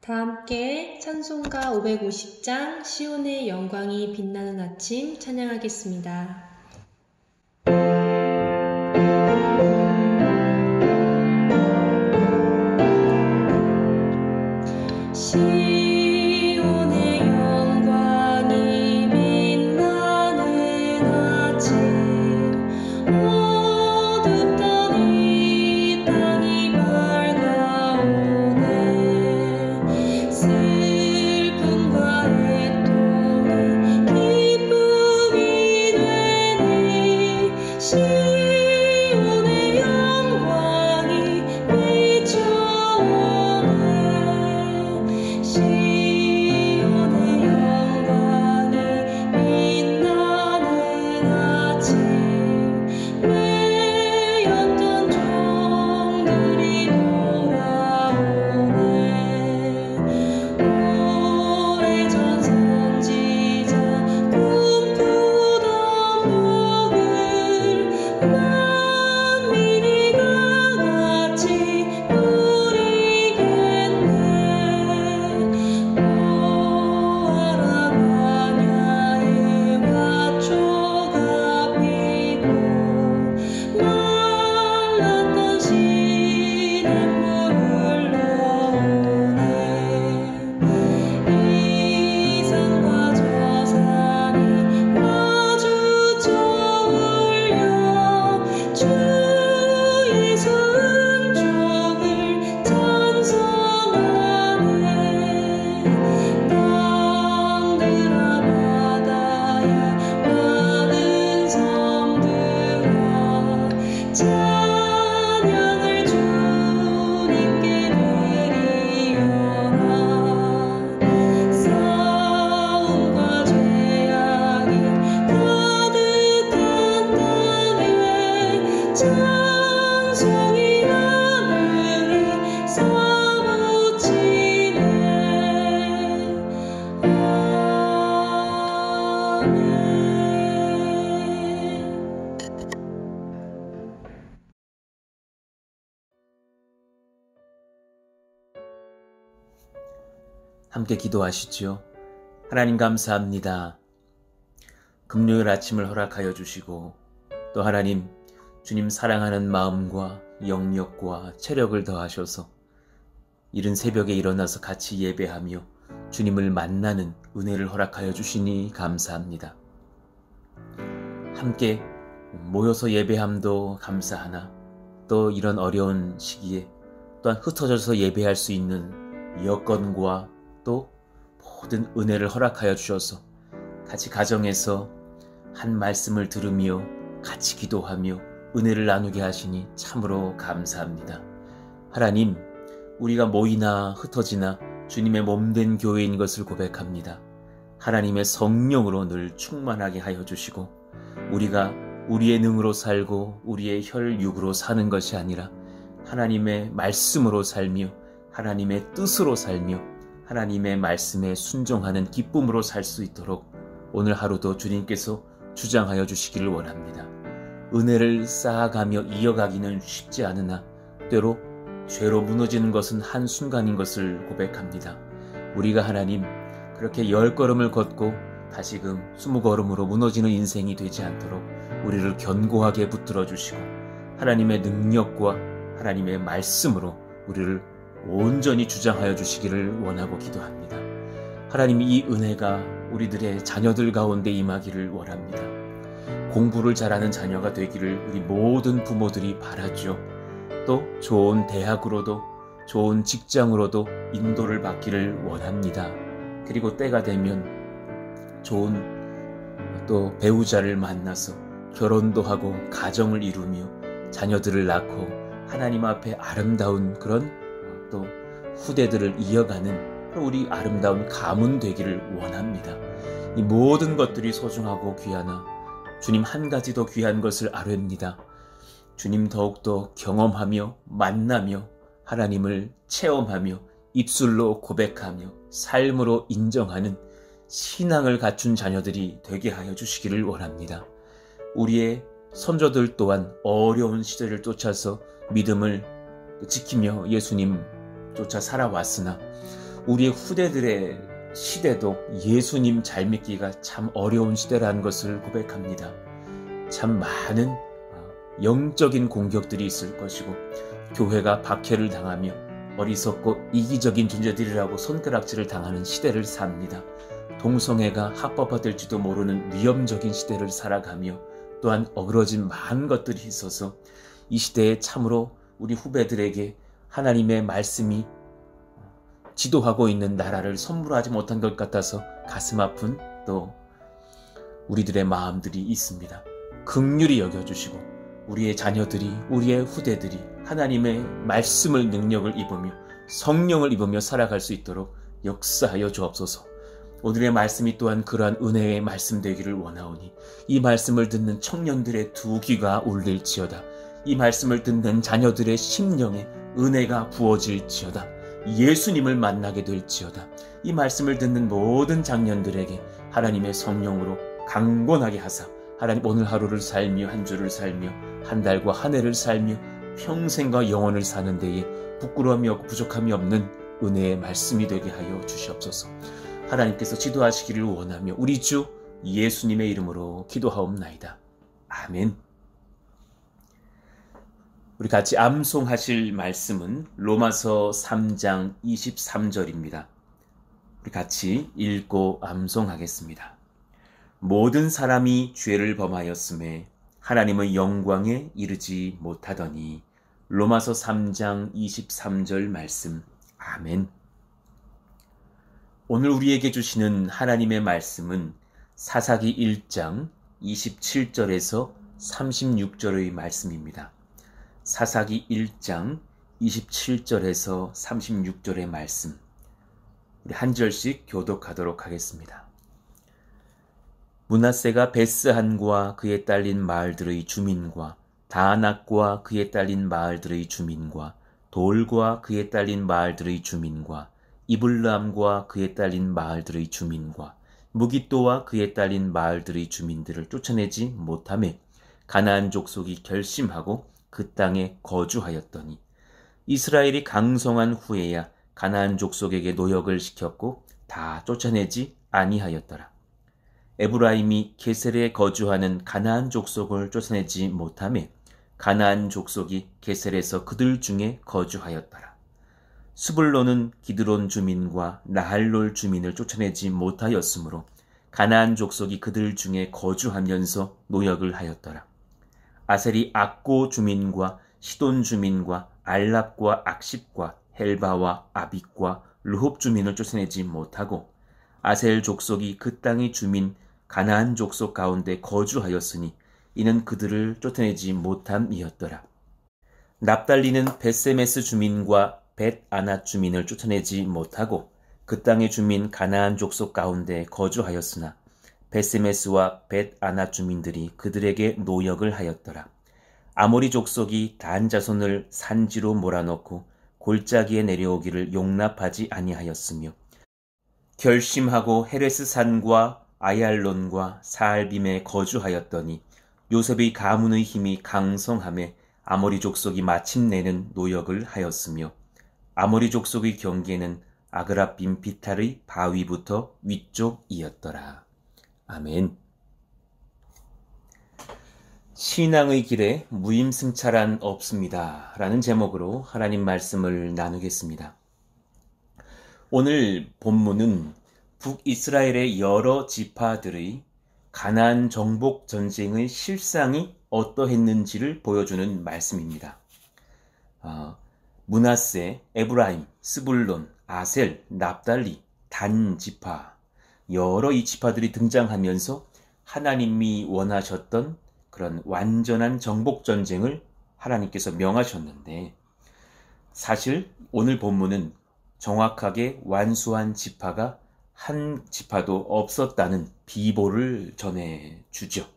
다 함께 찬송가 550장 시온의 영광이 빛나는 아침 찬양하겠습니다. 함께 기도하시죠. 하나님 감사합니다. 금요일 아침을 허락하여 주시고 또 하나님 주님 사랑하는 마음과 영력과 체력을 더하셔서 이른 새벽에 일어나서 같이 예배하며 주님을 만나는 은혜를 허락하여 주시니 감사합니다. 함께 모여서 예배함도 감사하나 또 이런 어려운 시기에 또한 흩어져서 예배할 수 있는 여건과 또 모든 은혜를 허락하여 주셔서 같이 가정에서 한 말씀을 들으며 같이 기도하며 은혜를 나누게 하시니 참으로 감사합니다. 하나님, 우리가 모이나 흩어지나 주님의 몸된 교회인 것을 고백합니다. 하나님의 성령으로 늘 충만하게 하여 주시고 우리가 우리의 능으로 살고 우리의 혈육으로 사는 것이 아니라 하나님의 말씀으로 살며 하나님의 뜻으로 살며 하나님의 말씀에 순종하는 기쁨으로 살 수 있도록 오늘 하루도 주님께서 주장하여 주시기를 원합니다. 은혜를 쌓아가며 이어가기는 쉽지 않으나 때로 죄로 무너지는 것은 한순간인 것을 고백합니다. 우리가 하나님 그렇게 10걸음을 걷고 다시금 20걸음으로 무너지는 인생이 되지 않도록 우리를 견고하게 붙들어 주시고 하나님의 능력과 하나님의 말씀으로 우리를 온전히 주장하여 주시기를 원하고 기도합니다. 하나님, 이 은혜가 우리들의 자녀들 가운데 임하기를 원합니다. 공부를 잘하는 자녀가 되기를 우리 모든 부모들이 바라죠. 또 좋은 대학으로도 좋은 직장으로도 인도를 받기를 원합니다. 그리고 때가 되면 좋은 또 배우자를 만나서 결혼도 하고 가정을 이루며 자녀들을 낳고 하나님 앞에 아름다운 그런 또 후대들을 이어가는 우리 아름다운 가문 되기를 원합니다. 이 모든 것들이 소중하고 귀하나 주님 한 가지 더 귀한 것을 아뢰옵니다. 주님 더욱더 경험하며 만나며 하나님을 체험하며 입술로 고백하며 삶으로 인정하는 신앙을 갖춘 자녀들이 되게 하여 주시기를 원합니다. 우리의 선조들 또한 어려운 시절을 쫓아서 믿음을 지키며 예수님 쫓아 살아왔으나 우리의 후대들의 시대도 예수님 잘 믿기가 참 어려운 시대라는 것을 고백합니다. 참 많은 영적인 공격들이 있을 것이고 교회가 박해를 당하며 어리석고 이기적인 존재들이라고 손가락질을 당하는 시대를 삽니다. 동성애가 합법화될지도 모르는 위험적인 시대를 살아가며 또한 어그러진 많은 것들이 있어서 이 시대에 참으로 우리 후배들에게 하나님의 말씀이 지도하고 있는 나라를 선물하지 못한 것 같아서 가슴 아픈 또 우리들의 마음들이 있습니다. 긍휼히 여겨주시고 우리의 자녀들이, 우리의 후대들이 하나님의 말씀을 능력을 입으며 성령을 입으며 살아갈 수 있도록 역사하여 주옵소서. 오늘의 말씀이 또한 그러한 은혜의 말씀 되기를 원하오니 이 말씀을 듣는 청년들의 두 귀가 울릴지어다. 이 말씀을 듣는 자녀들의 심령에 은혜가 부어질지어다. 예수님을 만나게 될지어다. 이 말씀을 듣는 모든 장년들에게 하나님의 성령으로 강권하게 하사 하나님 오늘 하루를 살며 한 주를 살며 한 달과 한 해를 살며 평생과 영원을 사는 데에 부끄러움이 없고 부족함이 없는 은혜의 말씀이 되게 하여 주시옵소서. 하나님께서 지도하시기를 원하며 우리 주 예수님의 이름으로 기도하옵나이다. 아멘. 우리 같이 암송하실 말씀은 로마서 3장 23절입니다. 우리 같이 읽고 암송하겠습니다. 모든 사람이 죄를 범하였음에 하나님의 영광에 이르지 못하더니. 로마서 3장 23절 말씀. 아멘. 오늘 우리에게 주시는 하나님의 말씀은 사사기 1장 27절에서 36절의 말씀입니다. 사사기 1장 27절에서 36절의 말씀. 우리 한 절씩 교독하도록 하겠습니다. 므낫세가 베스한과 그에 딸린 마을들의 주민과 다낙과 그에 딸린 마을들의 주민과 돌과 그에 딸린 마을들의 주민과 이블람과 그에 딸린 마을들의 주민과 무깃도와 그에 딸린 마을들의 주민들을 쫓아내지 못하매 가나안 족속이 결심하고 그 땅에 거주하였더니 이스라엘이 강성한 후에야 가나안 족속에게 노역을 시켰고 다 쫓아내지 아니하였더라. 에브라임이 게셀에 거주하는 가나안 족속을 쫓아내지 못하매 가나안 족속이 게셀에서 그들 중에 거주하였더라. 스불론은 기드론 주민과 나할롤 주민을 쫓아내지 못하였으므로 가나안 족속이 그들 중에 거주하면서 노역을 하였더라. 아셀이 악고 주민과 시돈 주민과 알랍과 악십과 헬바와 아빅과 르홉 주민을 쫓아내지 못하고 아셀 족속이 그 땅의 주민 가나안 족속 가운데 거주하였으니 이는 그들을 쫓아내지 못함이었더라. 납달리는 벳세메스 주민과 벳아낫 주민을 쫓아내지 못하고 그 땅의 주민 가나안 족속 가운데 거주하였으나 벳세메스와 벳아낫 주민들이 그들에게 노역을 하였더라. 아모리 족속이 단 자손을 산지로 몰아넣고 골짜기에 내려오기를 용납하지 아니하였으며 결심하고 헤레스 산과 아얄론과 사알빔에 거주하였더니 요셉의 가문의 힘이 강성함에 아모리 족속이 마침내는 노역을 하였으며 아모리 족속의 경계는 아그라빔 비탈의 바위부터 위쪽이었더라. 아멘. 신앙의 길에 무임승차란 없습니다. 라는 제목으로 하나님 말씀을 나누겠습니다. 오늘 본문은 북이스라엘의 여러 지파들의 가나안 정복 전쟁의 실상이 어떠했는지를 보여주는 말씀입니다. 므낫세, 에브라임, 스불론, 아셀, 납달리, 단 지파 여러 이 지파들이 등장하면서 하나님이 원하셨던 그런 완전한 정복 전쟁을 하나님께서 명하셨는데 사실 오늘 본문은 정확하게 완수한 지파가 한 지파도 없었다는 비보를 전해주죠.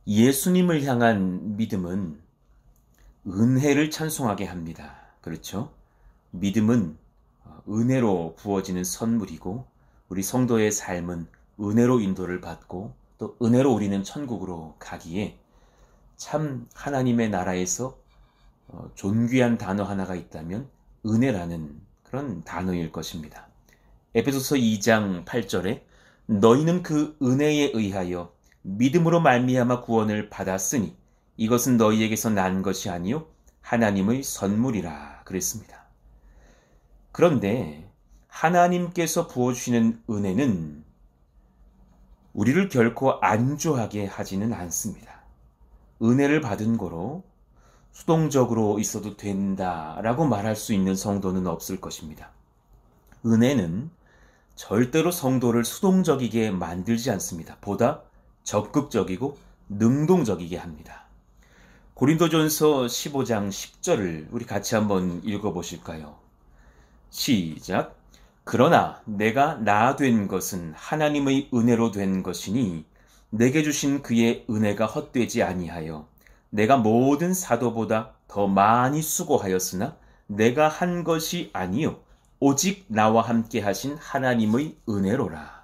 예수님을 향한 믿음은 은혜를 찬송하게 합니다. 그렇죠? 믿음은 은혜로 부어지는 선물이고 우리 성도의 삶은 은혜로 인도를 받고 또 은혜로 우리는 천국으로 가기에 참 하나님의 나라에서 존귀한 단어 하나가 있다면 은혜라는 그런 단어일 것입니다. 에베소서 2장 8절에 너희는 그 은혜에 의하여 믿음으로 말미암아 구원을 받았으니 이것은 너희에게서 난 것이 아니요 하나님의 선물이라 그랬습니다. 그런데 하나님께서 부어주시는 은혜는 우리를 결코 안주하게 하지는 않습니다. 은혜를 받은 거로 수동적으로 있어도 된다라고 말할 수 있는 성도는 없을 것입니다. 은혜는 절대로 성도를 수동적이게 만들지 않습니다. 보다 적극적이고 능동적이게 합니다. 고린도전서 15장 10절을 우리 같이 한번 읽어보실까요? 시작. 그러나 내가 나 된 것은 하나님의 은혜로 된 것이니 내게 주신 그의 은혜가 헛되지 아니하여 내가 모든 사도보다 더 많이 수고하였으나 내가 한 것이 아니요 오직 나와 함께 하신 하나님의 은혜로라.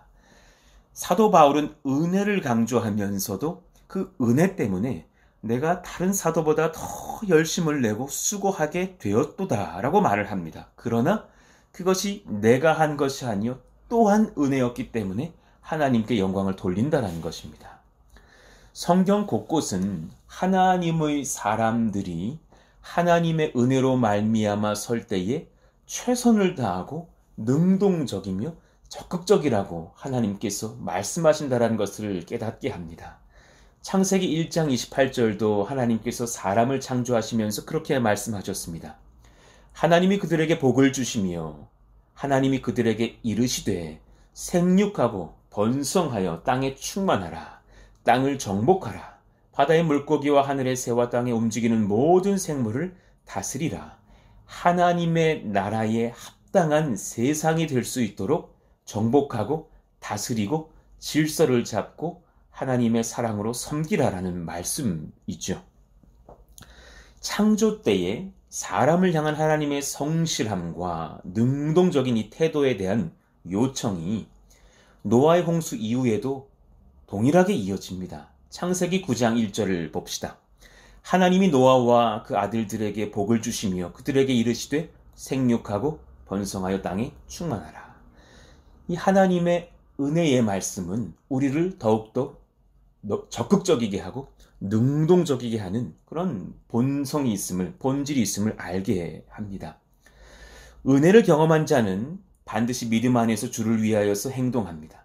사도 바울은 은혜를 강조하면서도 그 은혜 때문에 내가 다른 사도보다 더 열심을 내고 수고하게 되었도다 라고 말을 합니다. 그러나 그것이 내가 한 것이 아니요 또한 은혜였기 때문에 하나님께 영광을 돌린다라는 것입니다. 성경 곳곳은 하나님의 사람들이 하나님의 은혜로 말미암아 설 때에 최선을 다하고 능동적이며 적극적이라고 하나님께서 말씀하신다라는 것을 깨닫게 합니다. 창세기 1장 28절도 하나님께서 사람을 창조하시면서 그렇게 말씀하셨습니다. 하나님이 그들에게 복을 주시며 하나님이 그들에게 이르시되 생육하고 번성하여 땅에 충만하라. 땅을 정복하라. 바다의 물고기와 하늘의 새와 땅에 움직이는 모든 생물을 다스리라. 하나님의 나라에 합당한 세상이 될 수 있도록 정복하고 다스리고 질서를 잡고 하나님의 사랑으로 섬기라라는 말씀이죠. 창조 때에 사람을 향한 하나님의 성실함과 능동적인 이 태도에 대한 요청이 노아의 홍수 이후에도 동일하게 이어집니다. 창세기 9장 1절을 봅시다. 하나님이 노아와 그 아들들에게 복을 주시며 그들에게 이르시되 생육하고 번성하여 땅에 충만하라. 이 하나님의 은혜의 말씀은 우리를 더욱더 적극적이게 하고 능동적이게 하는 그런 본성이 있음을, 본질이 있음을 알게 합니다. 은혜를 경험한 자는 반드시 믿음 안에서 주를 위하여서 행동합니다.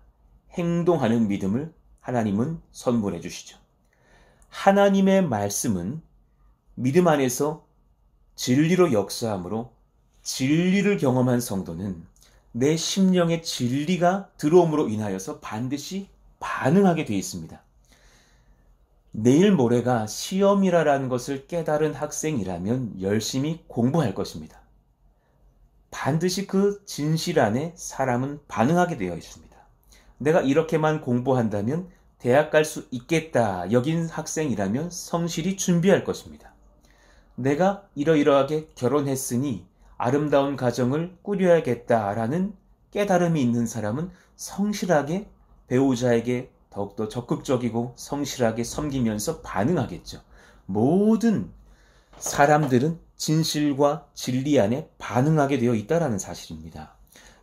행동하는 믿음을 하나님은 선물해 주시죠. 하나님의 말씀은 믿음 안에서 진리로 역사함으로 진리를 경험한 성도는 내 심령의 진리가 들어옴으로 인하여서 반드시 반응하게 되어 있습니다. 내일 모레가 시험이라는 것을 깨달은 학생이라면 열심히 공부할 것입니다. 반드시 그 진실 안에 사람은 반응하게 되어 있습니다. 내가 이렇게만 공부한다면 대학 갈 수 있겠다 여긴 학생이라면 성실히 준비할 것입니다. 내가 이러이러하게 결혼했으니 아름다운 가정을 꾸려야겠다라는 깨달음이 있는 사람은 성실하게 배우자에게 더욱더 적극적이고 성실하게 섬기면서 반응하겠죠. 모든 사람들은 진실과 진리 안에 반응하게 되어 있다는 사실입니다.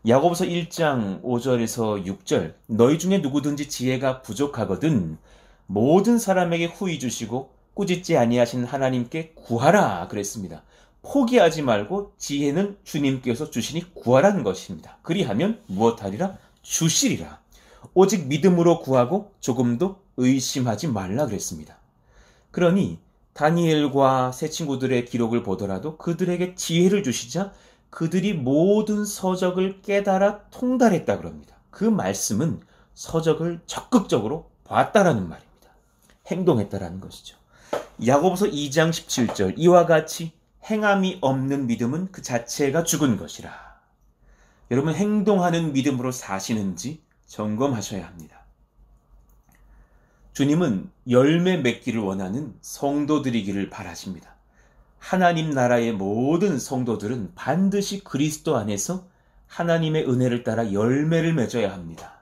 야고보서 1장 5절에서 6절 너희 중에 누구든지 지혜가 부족하거든 모든 사람에게 후히 주시고 꾸짖지 아니하신 하나님께 구하라 그랬습니다. 포기하지 말고 지혜는 주님께서 주시니 구하라는 것입니다. 그리하면 무엇하리라? 주시리라. 오직 믿음으로 구하고 조금도 의심하지 말라 그랬습니다. 그러니 다니엘과 세 친구들의 기록을 보더라도 그들에게 지혜를 주시자 그들이 모든 서적을 깨달아 통달했다 그럽니다. 그 말씀은 서적을 적극적으로 봤다라는 말입니다. 행동했다라는 것이죠. 야고보서 2장 17절 이와 같이 행함이 없는 믿음은 그 자체가 죽은 것이라. 여러분 행동하는 믿음으로 사시는지 점검하셔야 합니다. 주님은 열매 맺기를 원하는 성도들이기를 바라십니다. 하나님 나라의 모든 성도들은 반드시 그리스도 안에서 하나님의 은혜를 따라 열매를 맺어야 합니다.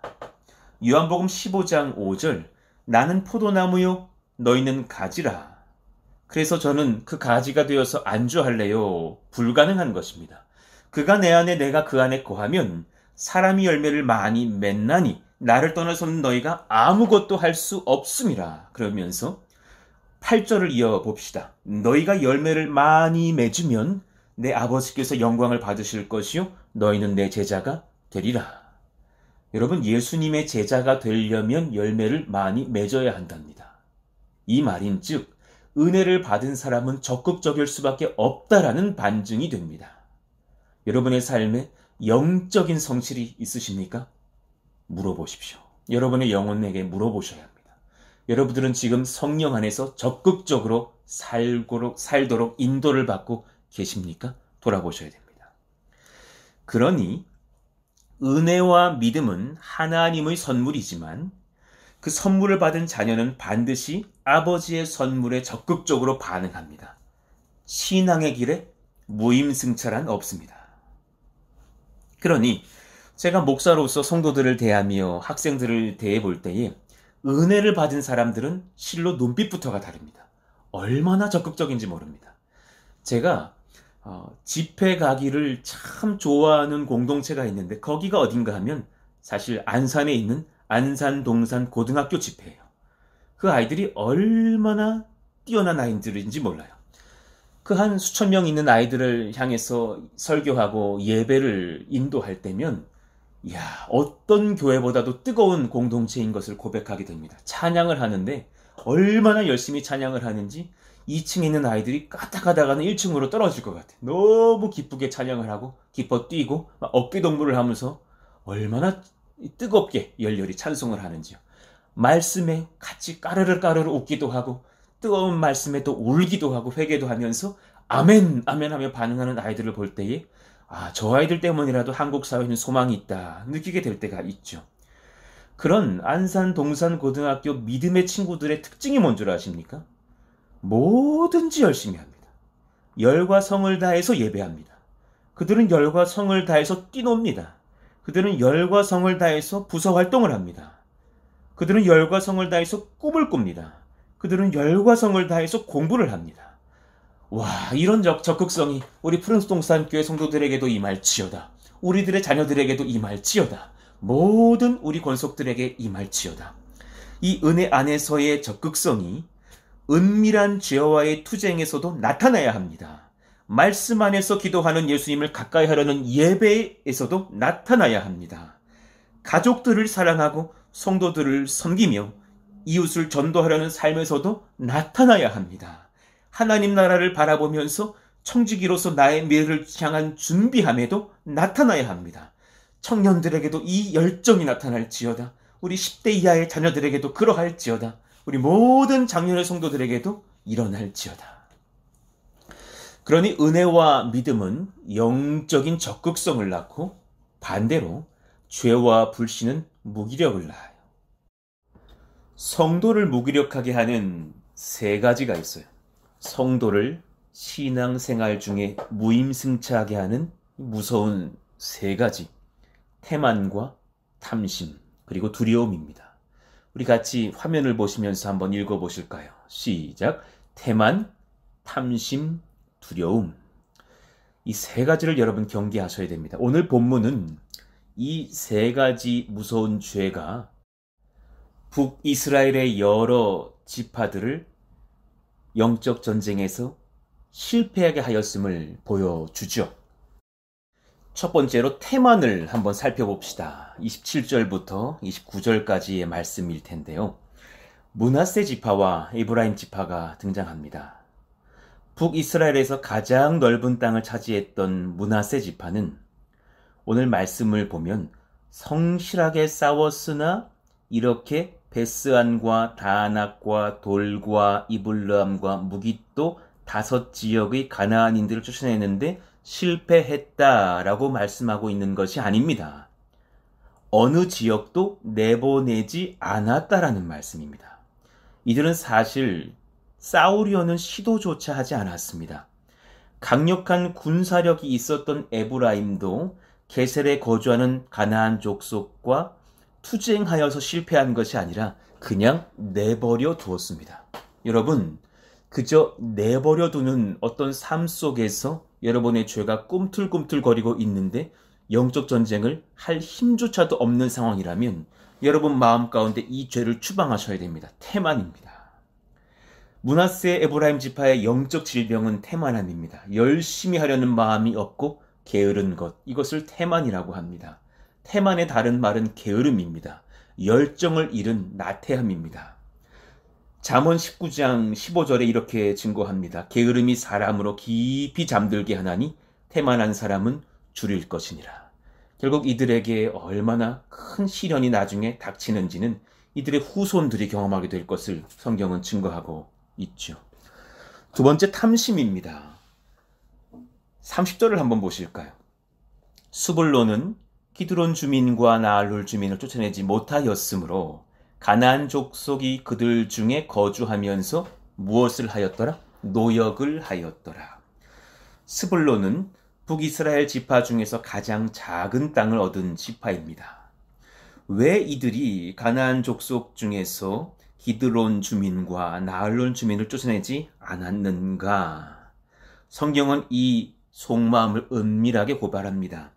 요한복음 15장 5절 나는 포도나무요 너희는 가지라. 그래서 저는 그 가지가 되어서 안주할래요. 불가능한 것입니다. 그가 내 안에 내가 그 안에 거하면 사람이 열매를 많이 맺나니 나를 떠나서는 너희가 아무것도 할 수 없음이라. 그러면서 8절을 이어봅시다. 너희가 열매를 많이 맺으면 내 아버지께서 영광을 받으실 것이요 너희는 내 제자가 되리라. 여러분, 예수님의 제자가 되려면 열매를 많이 맺어야 한답니다. 이 말인즉 은혜를 받은 사람은 적극적일 수밖에 없다라는 반증이 됩니다. 여러분의 삶에 영적인 성실이 있으십니까? 물어보십시오. 여러분의 영혼에게 물어보셔야 합니다. 여러분들은 지금 성령 안에서 적극적으로 살도록 인도를 받고 계십니까? 돌아보셔야 됩니다. 그러니 은혜와 믿음은 하나님의 선물이지만 그 선물을 받은 자녀는 반드시 아버지의 선물에 적극적으로 반응합니다. 신앙의 길에 무임승차란 없습니다. 그러니 제가 목사로서 성도들을 대하며 학생들을 대해볼 때에 은혜를 받은 사람들은 실로 눈빛부터가 다릅니다. 얼마나 적극적인지 모릅니다. 제가 집회 가기를 참 좋아하는 공동체가 있는데 거기가 어딘가 하면 사실 안산에 있는 안산동산 고등학교 집회예요. 그 아이들이 얼마나 뛰어난 아이들인지 몰라요. 그 한 수천 명 있는 아이들을 향해서 설교하고 예배를 인도할 때면 어떤 교회보다도 뜨거운 공동체인 것을 고백하게 됩니다. 찬양을 하는데 얼마나 열심히 찬양을 하는지 2층에 있는 아이들이 까딱하다가는 1층으로 떨어질 것 같아요. 너무 기쁘게 찬양을 하고 기뻐 뛰고 어깨동무를 하면서 얼마나 뜨겁게 열렬히 찬송을 하는지요. 말씀에 같이 까르르 웃기도 하고 뜨거운 말씀에 또 울기도 하고 회개도 하면서 아멘 아멘 하며 반응하는 아이들을 볼 때에 저 아이들 때문이라도 한국 사회는 소망이 있다 느끼게 될 때가 있죠. 그런 안산 동산 고등학교 믿음의 친구들의 특징이 뭔 줄 아십니까? 뭐든지 열심히 합니다. 열과 성을 다해서 예배합니다. 그들은 열과 성을 다해서 뛰놉니다. 그들은 열과 성을 다해서 부서 활동을 합니다. 그들은 열과 성을 다해서 꿈을 꿉니다. 그들은 열과 성을 다해서 공부를 합니다. 이런 적극성이 우리 푸른동산교회 성도들에게도 임할지어다. 우리들의 자녀들에게도 임할지어다. 모든 우리 권속들에게 임할지어다. 이 은혜 안에서의 적극성이 은밀한 죄와의 투쟁에서도 나타나야 합니다. 말씀 안에서 기도하는 예수님을 가까이 하려는 예배에서도 나타나야 합니다. 가족들을 사랑하고 성도들을 섬기며 이웃을 전도하려는 삶에서도 나타나야 합니다. 하나님 나라를 바라보면서 청지기로서 나의 미래를 향한 준비함에도 나타나야 합니다. 청년들에게도 이 열정이 나타날지어다. 우리 10대 이하의 자녀들에게도 그러할지어다. 우리 모든 장년의 성도들에게도 일어날지어다. 그러니 은혜와 믿음은 영적인 적극성을 낳고 반대로 죄와 불신은 무기력을 낳아요. 성도를 무기력하게 하는 3가지가 있어요. 성도를 신앙생활 중에 무임승차하게 하는 무서운 3가지. 태만과 탐심 그리고 두려움입니다. 우리 같이 화면을 보시면서 한번 읽어보실까요? 시작. 태만, 탐심, 두려움. 이 3가지를 여러분 경계하셔야 됩니다. 오늘 본문은 이 3가지 무서운 죄가 북이스라엘의 여러 지파들을 영적 전쟁에서 실패하게 하였음을 보여주죠. 첫 번째로 태만을 한번 살펴봅시다. 27절부터 29절까지의 말씀일 텐데요. 므낫세 지파와 에브라임 지파가 등장합니다. 북이스라엘에서 가장 넓은 땅을 차지했던 므낫세 지파는 오늘 말씀을 보면 성실하게 싸웠으나 이렇게 베스안과 다낙과 돌과 이블르함과 무깃도 5지역의 가나안인들을 쫓아내는데 실패했다라고 말씀하고 있는 것이 아닙니다. 어느 지역도 내보내지 않았다라는 말씀입니다. 이들은 사실 싸우려는 시도조차 하지 않았습니다. 강력한 군사력이 있었던 에브라임도 게셀에 거주하는 가나안 족속과 투쟁하여서 실패한 것이 아니라 그냥 내버려 두었습니다. 여러분, 그저 내버려 두는 어떤 삶 속에서 여러분의 죄가 꿈틀꿈틀거리고 있는데 영적 전쟁을 할 힘조차도 없는 상황이라면 여러분 마음 가운데 이 죄를 추방하셔야 됩니다. 태만입니다. 므낫세 에브라임 지파의 영적 질병은 태만함입니다. 열심히 하려는 마음이 없고 게으른 것, 이것을 태만이라고 합니다. 태만의 다른 말은 게으름입니다. 열정을 잃은 나태함입니다. 잠언 19장 15절에 이렇게 증거합니다. 게으름이 사람으로 깊이 잠들게 하나니 태만한 사람은 줄일 것이니라. 결국 이들에게 얼마나 큰 시련이 나중에 닥치는지는 이들의 후손들이 경험하게 될 것을 성경은 증거하고 있죠. 두 번째, 탐심입니다. 30절을 한번 보실까요? 수불론은 기드론 주민과 나알룰 주민을 쫓아내지 못하였으므로 가나안 족속이 그들 중에 거주하면서 무엇을 하였더라? 노역을 하였더라. 스불론은 북이스라엘 지파 중에서 가장 작은 땅을 얻은 지파입니다. 왜 이들이 가나안 족속 중에서 기드론 주민과 나알론 주민을 쫓아내지 않았는가? 성경은 이 속마음을 은밀하게 고발합니다.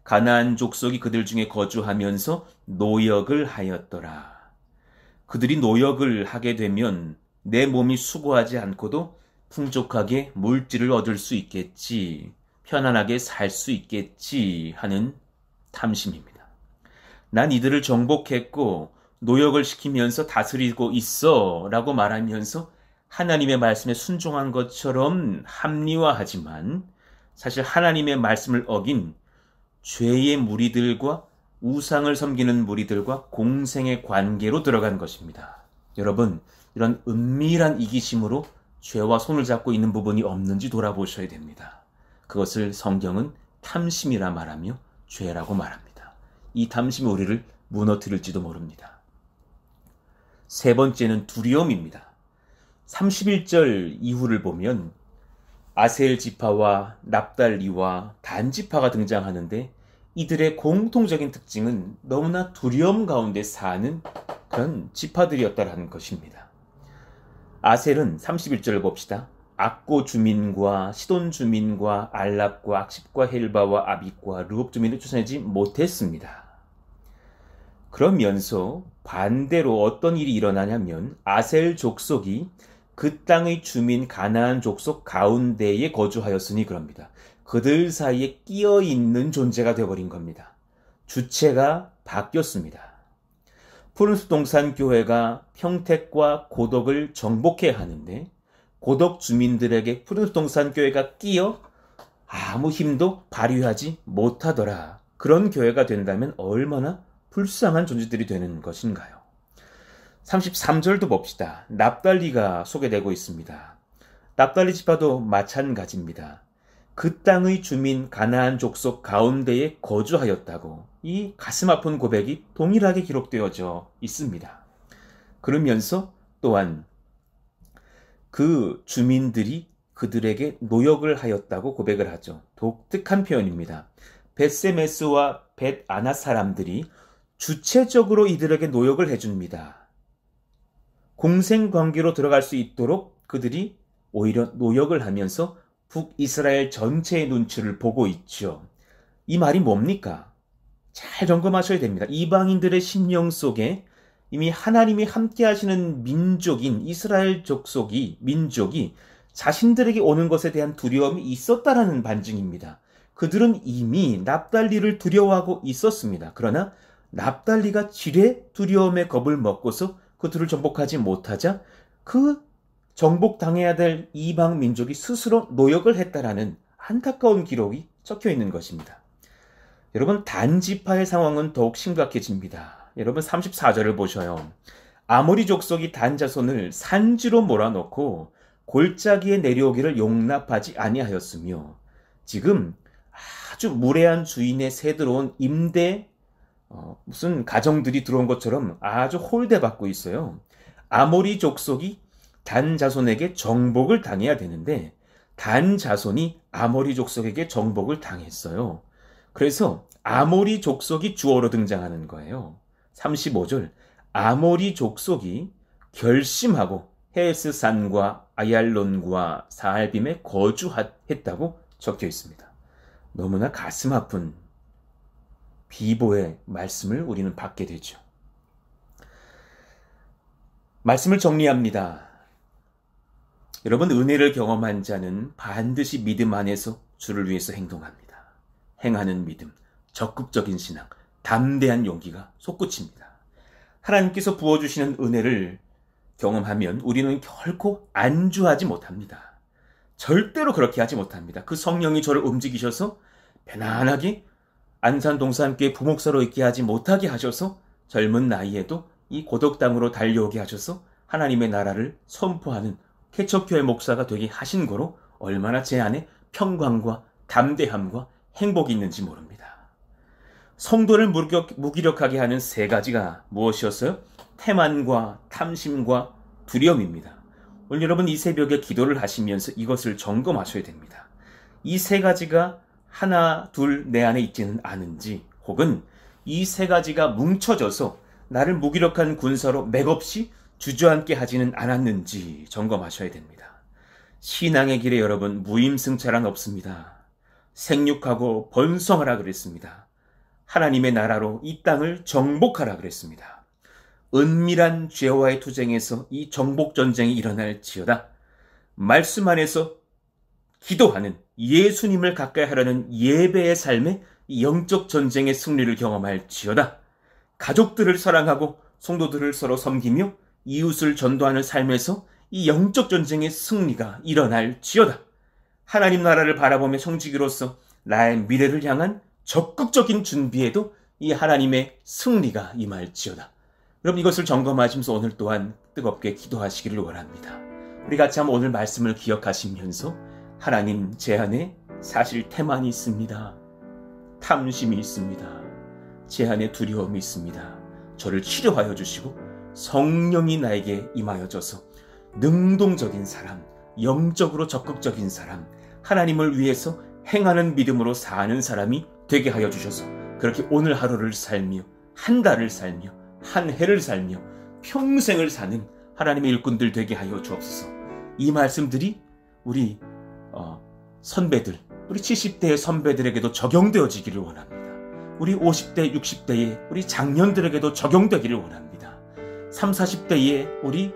가나안 족속이 그들 중에 거주하면서 노역을 하였더라. 그들이 노역을 하게 되면 내 몸이 수고하지 않고도 풍족하게 물질을 얻을 수 있겠지, 편안하게 살 수 있겠지 하는 탐심입니다. 난 이들을 정복했고 노역을 시키면서 다스리고 있어 라고 말하면서 하나님의 말씀에 순종한 것처럼 합리화하지만 사실 하나님의 말씀을 어긴 죄의 무리들과 우상을 섬기는 무리들과 공생의 관계로 들어간 것입니다. 여러분, 이런 은밀한 이기심으로 죄와 손을 잡고 있는 부분이 없는지 돌아보셔야 됩니다. 그것을 성경은 탐심이라 말하며 죄라고 말합니다. 이 탐심이 우리를 무너뜨릴지도 모릅니다. 세 번째는 두려움입니다. 31절 이후를 보면 아셀 지파와 납달리와 단 지파가 등장하는데 이들의 공통적인 특징은 너무나 두려움 가운데 사는 그런 지파들이었다는 것입니다. 아셀은 31절을 봅시다. 악고 주민과 시돈 주민과 알랍과 악십과 헬바와 아빅과 르홉 주민을 쫓아내지 못했습니다. 그러면서 반대로 어떤 일이 일어나냐면 아셀 족속이 그 땅의 주민 가나안 족속 가운데에 거주하였으니 그럽니다. 그들 사이에 끼어있는 존재가 되어버린 겁니다. 주체가 바뀌었습니다. 푸른숲 동산교회가 평택과 고덕을 정복해야 하는데 고덕 주민들에게 푸른숲 동산교회가 끼어 아무 힘도 발휘하지 못하더라. 그런 교회가 된다면 얼마나 불쌍한 존재들이 되는 것인가요? 33절도 봅시다. 납달리가 소개되고 있습니다. 납달리 지파도 마찬가지입니다. 그 땅의 주민 가나안 족속 가운데에 거주하였다고 이 가슴 아픈 고백이 동일하게 기록되어져 있습니다. 그러면서 또한 그 주민들이 그들에게 노역을 하였다고 고백을 하죠. 독특한 표현입니다. 벳세메스와 벳아나 사람들이 주체적으로 이들에게 노역을 해줍니다. 공생관계로 들어갈 수 있도록 그들이 오히려 노역을 하면서 북이스라엘 전체의 눈치를 보고 있죠. 이 말이 뭡니까? 잘 점검하셔야 됩니다. 이방인들의 심령 속에 이미 하나님이 함께 하시는 민족인 이스라엘 민족이 자신들에게 오는 것에 대한 두려움이 있었다라는 반증입니다. 그들은 이미 납달리를 두려워하고 있었습니다. 그러나 납달리가 지레 두려움의 겁을 먹고서 그들을 정복하지 못하자 그 정복당해야 될 이방 민족이 스스로 노역을 했다라는 안타까운 기록이 적혀 있는 것입니다. 여러분, 단지파의 상황은 더욱 심각해집니다. 여러분 34절을 보셔요. 아모리 족속이 단 자손을 산지로 몰아넣고 골짜기에 내려오기를 용납하지 아니하였으며 지금 아주 무례한 주인의 새 들어온 임대 무슨 가정들이 들어온 것처럼 아주 홀대받고 있어요. 아모리 족속이 단 자손에게 정복을 당해야 되는데 단 자손이 아모리 족속에게 정복을 당했어요. 그래서 아모리 족속이 주어로 등장하는 거예요. 35절 아모리 족속이 결심하고 헤스산과 아얄론과 사알빔에 거주했다고 적혀 있습니다. 너무나 가슴 아픈 비보의 말씀을 우리는 받게 되죠. 말씀을 정리합니다. 여러분, 은혜를 경험한 자는 반드시 믿음 안에서 주를 위해서 행동합니다. 행하는 믿음, 적극적인 신앙, 담대한 용기가 솟구칩니다. 하나님께서 부어주시는 은혜를 경험하면 우리는 결코 안주하지 못합니다. 절대로 그렇게 하지 못합니다. 그 성령이 저를 움직이셔서 편안하게 안산동산교회 부목사로 있게 하지 못하게 하셔서 젊은 나이에도 이 고독 땅으로 달려오게 하셔서 하나님의 나라를 선포하는 개척교회 목사가 되게 하신 거로 얼마나 제 안에 평강과 담대함과 행복이 있는지 모릅니다. 성도를 무기력하게 하는 세 가지가 무엇이었어요? 태만과 탐심과 두려움입니다. 오늘 여러분 이 새벽에 기도를 하시면서 이것을 점검하셔야 됩니다. 이 세 가지가 하나, 둘, 내 안에 있지는 않은지, 혹은 이 세 가지가 뭉쳐져서 나를 무기력한 군사로 맥없이 주저앉게 하지는 않았는지 점검하셔야 됩니다. 신앙의 길에 여러분 무임승차란 없습니다. 생육하고 번성하라 그랬습니다. 하나님의 나라로 이 땅을 정복하라 그랬습니다. 은밀한 죄와의 투쟁에서 이 정복 전쟁이 일어날지어다. 말씀 안에서 기도하는 예수님을 가까이 하려는 예배의 삶에 영적 전쟁의 승리를 경험할지어다. 가족들을 사랑하고 성도들을 서로 섬기며 이웃을 전도하는 삶에서 이 영적 전쟁의 승리가 일어날지어다. 하나님 나라를 바라보며 성지기로서 나의 미래를 향한 적극적인 준비에도 이 하나님의 승리가 임할지어다. 여러분 이것을 점검하시면서 오늘 또한 뜨겁게 기도하시기를 원합니다. 우리 같이 한번 오늘 말씀을 기억하시면서 하나님, 제 안에 사실 태만이 있습니다. 탐심이 있습니다. 제 안에 두려움이 있습니다. 저를 치료하여 주시고 성령이 나에게 임하여져서 능동적인 사람, 영적으로 적극적인 사람, 하나님을 위해서 행하는 믿음으로 사는 사람이 되게 하여 주셔서 그렇게 오늘 하루를 살며 한 달을 살며 한 해를 살며 평생을 사는 하나님의 일꾼들 되게 하여 주옵소서. 이 말씀들이 우리 선배들, 우리 70대의 선배들에게도 적용되어지기를 원합니다. 우리 50대, 60대의 우리 장년들에게도 적용되기를 원합니다. 30, 40대의 우리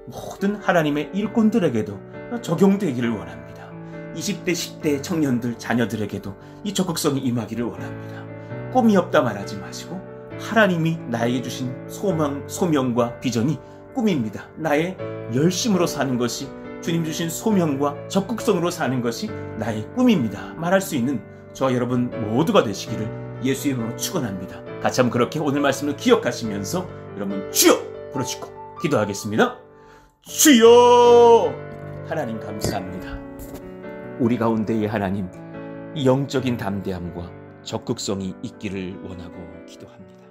모든 하나님의 일꾼들에게도 적용되기를 원합니다. 20대, 10대의 청년들, 자녀들에게도 이 적극성이 임하기를 원합니다. 꿈이 없다 말하지 마시고 하나님이 나에게 주신 소명과 비전이 꿈입니다. 나의 열심으로 사는 것이 주님 주신 소명과 적극성으로 사는 것이 나의 꿈입니다. 말할 수 있는 저와 여러분 모두가 되시기를 예수 이름으로 축원합니다. 같이 한번 그렇게 오늘 말씀을 기억하시면서 여러분 주여 부르짖고 기도하겠습니다. 주여! 하나님 감사합니다. 우리 가운데의 하나님, 이 영적인 담대함과 적극성이 있기를 원하고 기도합니다.